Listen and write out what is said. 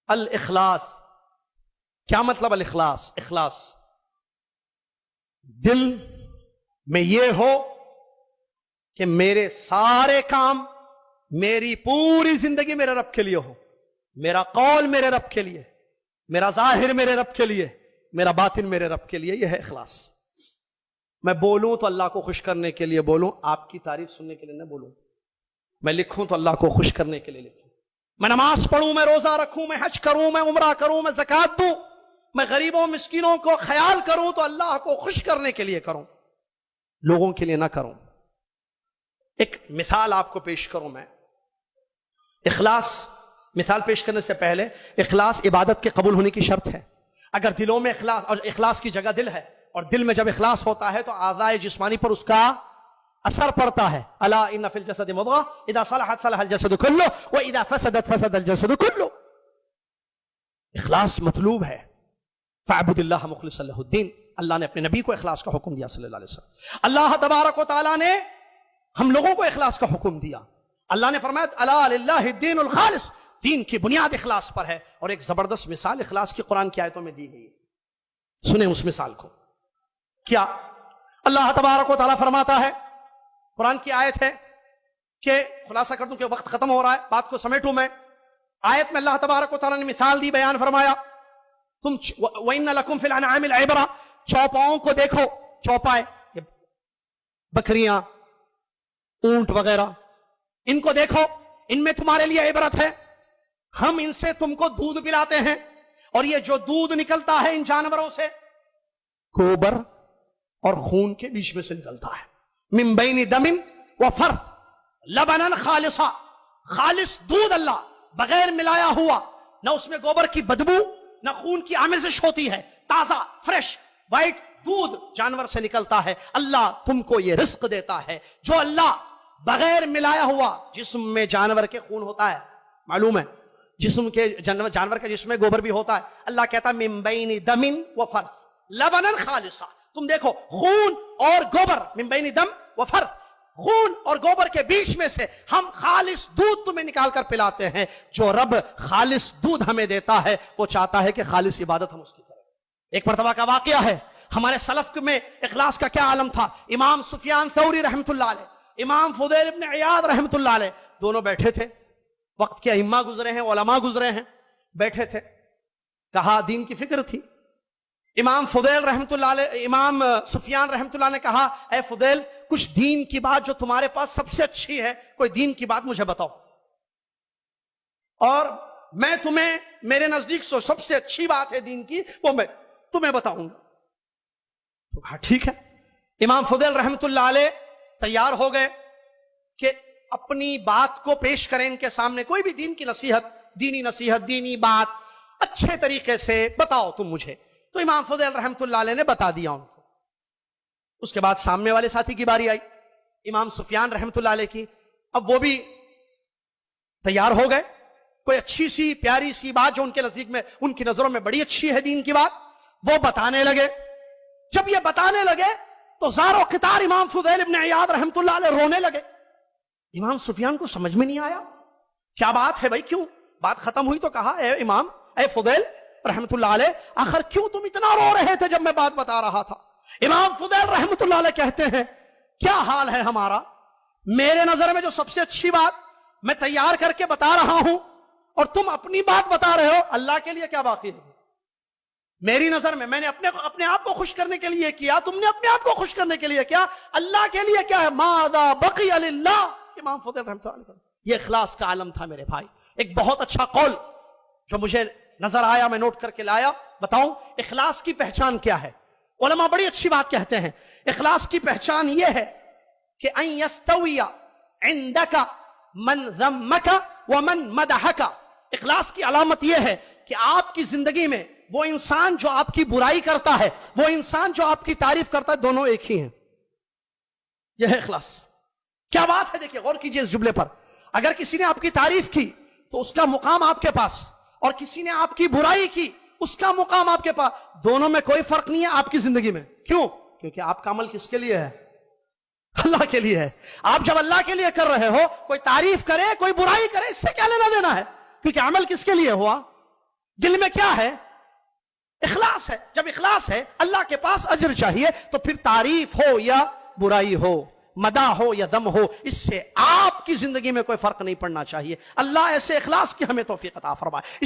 الاخلاص. کیا مطلب الاخلاص؟ اخلاص دل میں یہ ہو کہ میرے سارے کام، میری پوری زندگی میرے رب کے لیے ہو. میرا قول میرے رب کے لیے، میرا ظاہر میرے رب کے لیے، میرا باطن میرے رب کے لیے. یہ ہے اخلاص. میں بولوں تو اللہ کو خوش کرنے کے لیے بولوں، آپ کی تعریف سننے کے لیے نہ بولوں. میں لکھوں تو اللہ کو خوش کرنے کے لیے لکھوں. میں نماز پڑھوں، میں روزہ رکھوں، میں حج کروں، میں عمرہ کروں، میں زکات دوں، میں غریبوں مسکینوں کو خیال کروں تو اللہ کو خوش کرنے کے لیے کروں، لوگوں کے لیے نہ کروں. ایک مثال آپ کو پیش کروں. میں اخلاص، مثال پیش کرنے سے پہلے، اخلاص عبادت کے قبول ہونے کی شرط ہے. اگر دلوں میں اخلاص، اور اخلاص کی جگہ دل ہے، اور دل میں جب اخلاص ہوتا ہے تو اعضاء جسمانی پر اس کا اثر پڑتا ہے. الا ان فی الجسد مضغہ اذا صلحت صلح الجسد كله واذا فسدت فسد الجسد كله. اخلاص مطلوب ہے. فاعبد اللہ مخلصا له الدین. اللہ نے اپنے نبی کو اخلاص کا حکم دیا صلی اللہ علیہ وسلم. اللہ تبارک و تعالی نے ہم لوگوں کو اخلاص کا حکم دیا. اللہ نے فرمایا الا للہ الدین الخالص. دین کی بنیاد اخلاص پر ہے. اور ایک زبردست مثال اخلاص کی قرآن کی آیتوں میں دی گئی ہے. سنیں اس مثال کو. کیا اللہ تبارک و تعالی فرماتا ہے، قرآن کی آیت ہے کہ خلاصہ کر دوں کہ وقت ختم ہو رہا ہے، بات کو سمیٹوں میں. آیت میں اللہ تبارک و تعالی نے مثال دی، بیان فرمایا تم وَإِنَّ لَكُمْ فِي الْأَنْعَامِ الْعِبْرَةَ. چوپاؤں کو دیکھو. چوپائے بکریاں، اونٹ وغیرہ، ان کو دیکھو، ان میں تمہارے لیے عبرت ہے. ہم ان سے تم کو دودھ پلاتے ہیں، اور یہ جو دودھ نکلتا ہے ان جانوروں سے گوبر اور خون کے بیچ میں سے نکلتا ہے. من بین دم و فرث لبنا خالصا. خالص دودھ اللہ بغیر ملایا ہوا، نہ اس میں گوبر کی بدبو نہ خون کی آمیزش ہوتی ہے. تازہ فریش وائٹ دودھ جانور سے نکلتا ہے. اللہ تم کو یہ رزق دیتا ہے جو اللہ بغیر ملایا ہوا. جسم میں جانور کے خون ہوتا ہے، معلوم ہے، جسم کے جانور کے جسم میں گوبر بھی ہوتا ہے. اللہ کہتا ہے من بین دم و فرث لبنا خالصا. تم دیکھو خون اور گوبر، من بین دم و فرث، خون اور گوبر کے بیچ میں سے ہم خالص دودھ تمہیں نکال کر پلاتے ہیں. جو رب خالص دودھ ہمیں دیتا ہے وہ چاہتا ہے کہ خالص عبادت ہم اس کی کریں. ایک مرتبہ کا واقعہ ہے، ہمارے سلف میں اخلاص کا کیا عالم تھا. امام سفیان ثوری رحمت اللہ علیہ، امام فضیل ابن عیاض رحمت اللہ علیہ، دونوں بیٹھے تھے. وقت کے ائمہ گزرے ہیں، علماء گزرے ہیں، بیٹھے تھے. کہا دین کی فکر تھی. امام فضیل رحمت اللہ علیہ، امام سفیان رحمت اللہ نے کہا اے فضیل، کچھ دین کی بات جو تمہارے پاس سب سے اچھی ہے، کوئی دین کی بات مجھے بتاؤ، اور میں تمہیں میرے نزدیک سب سے اچھی بات ہے دین کی وہ میں تمہیں بتاؤں گا. تو کہا ٹھیک ہے. امام فضیل رحمت اللہ علیہ تیار ہو گئے کہ اپنی بات کو پیش کریں ان کے سامنے. کوئی بھی دین کی نصیحت، دینی نصیحت، دینی بات اچھے طریقے سے بتاؤ تم مجھے. تو امام فضیل رحمت اللہ علیہ نے بتا دیا ان کو. اس کے بعد سامنے والے ساتھی کی باری آئی، امام سفیان رحمت اللہ علیہ کی. اب وہ بھی تیار ہو گئے. کوئی اچھی سی پیاری سی بات جو ان کے نزدیک میں، ان کی نظروں میں بڑی اچھی ہے دین کی بات، وہ بتانے لگے. جب یہ بتانے لگے تو زار و قطار امام فضیل ابن عیاض رحمت اللہ علیہ رونے لگے. امام سفیان کو سمجھ میں نہیں آیا کیا بات ہے بھائی، کیوں؟ بات ختم ہوئی تو کہا اے امام، اے فضیل رحمت اللہ علیہ، آخر کیوں تم اتنا رو رہے تھے جب میں بات بتا رہا تھا؟ امام فضیل رحمت اللہ علیہ کہتے ہیں کیا حال ہے ہمارا، میرے نظر میں جو سب سے اچھی بات میں تیار کر کے بتا رہا ہوں اور تم اپنی بات بتا رہے ہو، اللہ کے لیے کیا باقی ہے؟ میری نظر میں نے اپنے آپ کو خوش کرنے کے لیے کیا، تم نے اپنے آپ کو خوش کرنے کے لیے کیا، اللہ کے لیے کیا ہے؟ ماذا بقی للہ. امام فضیل رحمت اللہ علیہ. یہ اخلاص کا عالم تھا میرے بھائی. ایک بہت اچھا قول جو مجھے نظر آیا، میں نوٹ کر کے لایا. بتاؤں اخلاص کی پہچان کیا ہے؟ علماء بڑی اچھی بات کہتے ہیں. اخلاص کی پہچان یہ ہے کہ ان یستوی عندک من ذمک ومن مدحک. اخلاص کی علامت یہ ہے کہ آپ کی زندگی میں وہ انسان جو آپ کی برائی کرتا ہے، وہ انسان جو آپ کی تعریف کرتا ہے، دونوں ایک ہی ہیں. یہ ہے اخلاص. کیا بات ہے، دیکھیے غور کیجئے اس جملے پر. اگر کسی نے آپ کی تعریف کی تو اس کا مقام آپ کے پاس، اور کسی نے آپ کی برائی کی اس کا مقام آپ کے پاس. دونوں میں کوئی فرق نہیں ہے آپ کی زندگی میں. کیوں؟ کیونکہ آپ کا عمل کس کے لیے ہے؟ اللہ کے لیے ہے. آپ جب اللہ کے لیے کر رہے ہو، کوئی تعریف کرے کوئی برائی کرے، اس سے کیا لینا دینا ہے؟ کیونکہ عمل کس کے لیے ہوا؟ دل میں کیا ہے؟ اخلاص ہے. جب اخلاص ہے اللہ کے پاس اجر چاہیے تو پھر تعریف ہو یا برائی ہو، مدح ہو یا ذم ہو، اس سے آپ کی زندگی میں کوئی فرق نہیں پڑنا چاہیے. اللہ ایسے اخلاص کی ہمیں توفیق عطا فرمائے.